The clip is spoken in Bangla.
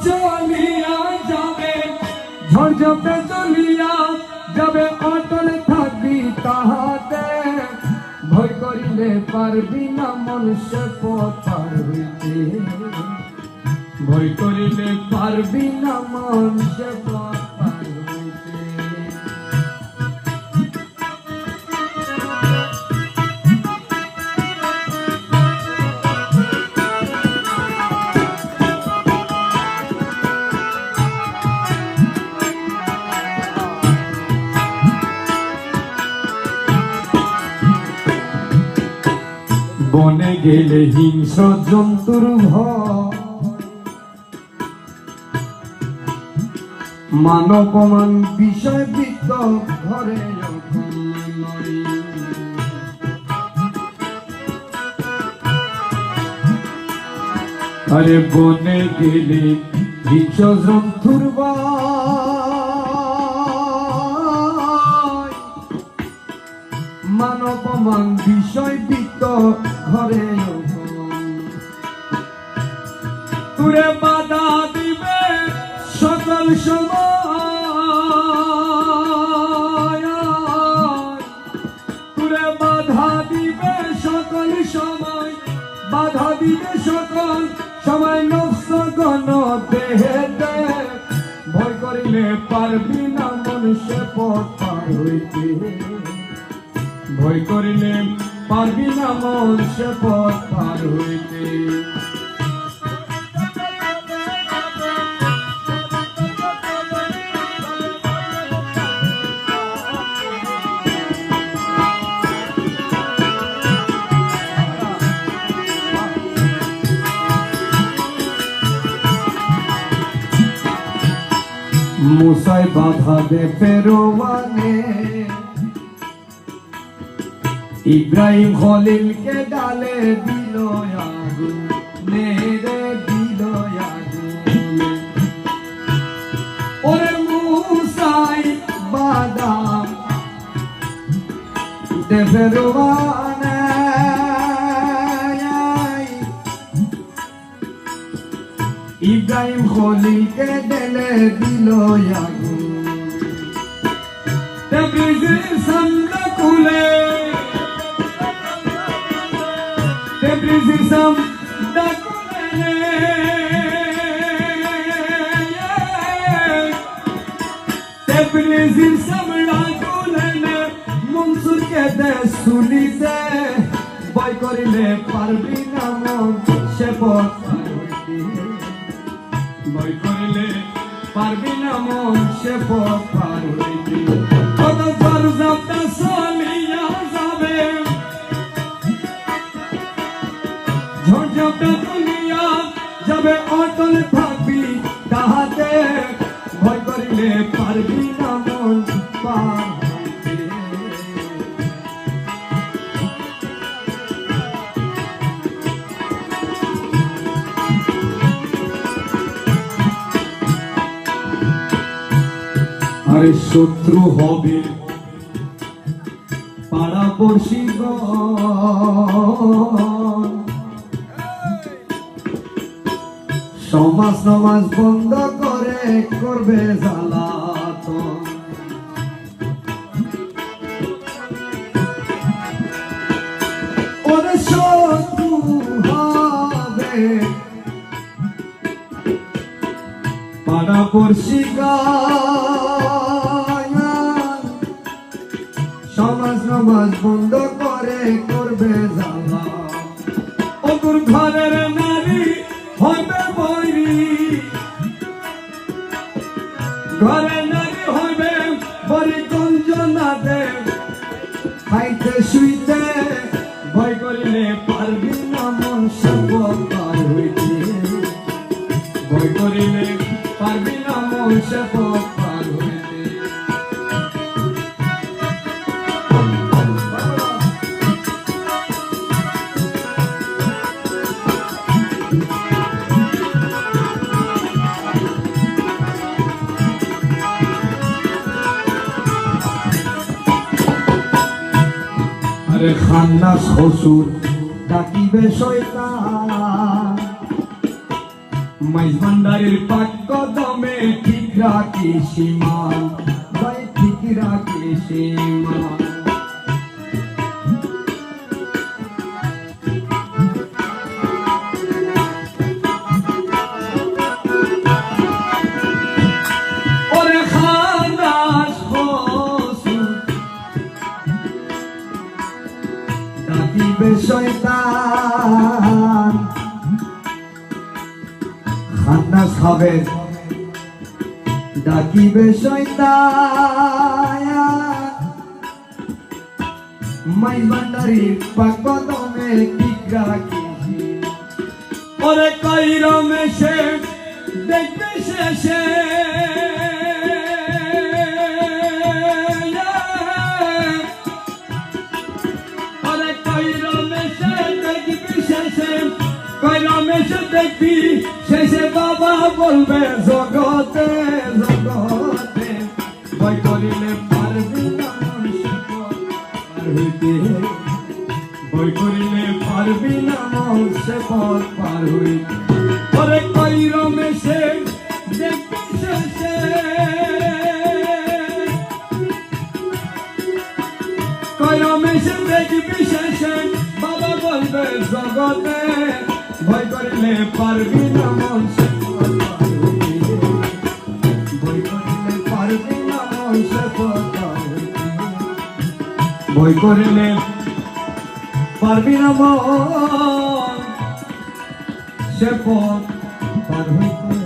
চলিয়া যাবে, ঝড় ঝাপটা চলিয়া যাবে, অটল থাকবি তাহাতে। ভয় করিলে পারবি না মনুষ্য পথ পার হইতে, ভয় করিলে পারবি না মনুষ্য পথ পার হইতে। বনে গেলে হিংস্র জন্তুর ভয়, মানবমান বিষয় বৃত্ত ঘরে নয়। আরে বনে গেলে হিংস্র জন্তুর ভয়, মানবমান বিষয় বৃত্ত ঘরে তুরে বাধা দিবে সকল সময়, তুরে বাধা দিবে সকল সময়, বাধা দিবে সকল সময় নফস গণ দেহেতে। ভয় করিলে পারবি না মনুষ্য পথ পার হইতে, ভয় করিলে পারবি না মনুষ্য পথ পার হইতে। মুসায় বাধা দে ফেরোয়ানে, ইব্রাহিম খলিলকে ডালে দিল আগুন, নেড়ে দিল আগুন। ওরে মুসায় বাধা দে ফেরোয়ানে, ইব্রাহিম খলিলকে ঢেলে দিল আগুন। তেব্রিজের সামনে খুলে, তেব্রিজের সামনে খুলে, তেব্রিজের সামনে খুলে, মনসুরকে দে শুনিতে। ভয় করিলে পারবি না মন সে পথ, ভয় করিলে পারবি না মন সে পথ পার হইতে। কত ঝড় ঝাপটা চলিয়া যাবে, ঝড় ঝাপটা চলিয়া যাবে, অটল থাকবি তাহাতে। ভয় করিলে পারবি না মন পার হইতে। আরে শত্রু হবে পাড়াপড়শি, সমাজ নমাজ বন্ধ করে করবে জ্বালাতন। ওরে শত্রু হবে পাড়াপড়শি, সমাজ নমাজ বন্ধ করে করবে জ্বালা। ওর ঘরের নারী হবে বৈরী, ঘরে নারী হবে বরি গঞ্জনা দে। খাইতে শুইতে ভয় করিলে পারবি না মন সব পার হইতে, ভয় করিলে পারবি না মন সব পার হইতে। আরে খান্নাস শ্বশুর ডাকিবে শয়তান, মাইজ ভান্ডারের পাক কদমে ঠিক রাখি সীমা ভাই ঠিক রাখি সীমা ওরে খানাস হসু ডাকিবে শয়তান খান্নাস হবে ডাকিবে শয়তান মাই ভান্ডারি পাক কদমে ঠিক রাখি ওরে কই রমেশে দেখবে শেষে ওরে কই রমেশে দেখবি শেষে কই রমেশে দেখবি শেষে বাবা বলবে জগতে জগতে ভয় করিলে পারবি না আর হইতে ভয় করিলে পারবি না সে পথ পার হইতে ওরে কই রমেশে দেখবি শেষে কই রমেশে দেখবি শেষে বাবা বলবে জগতে ভয় করিলে পারবি না সে পথ পার হইতে ভয় করিলে পারবি না সে পথ পার হইতে ভয় করিলে পারবি না সে পথ পার হইতে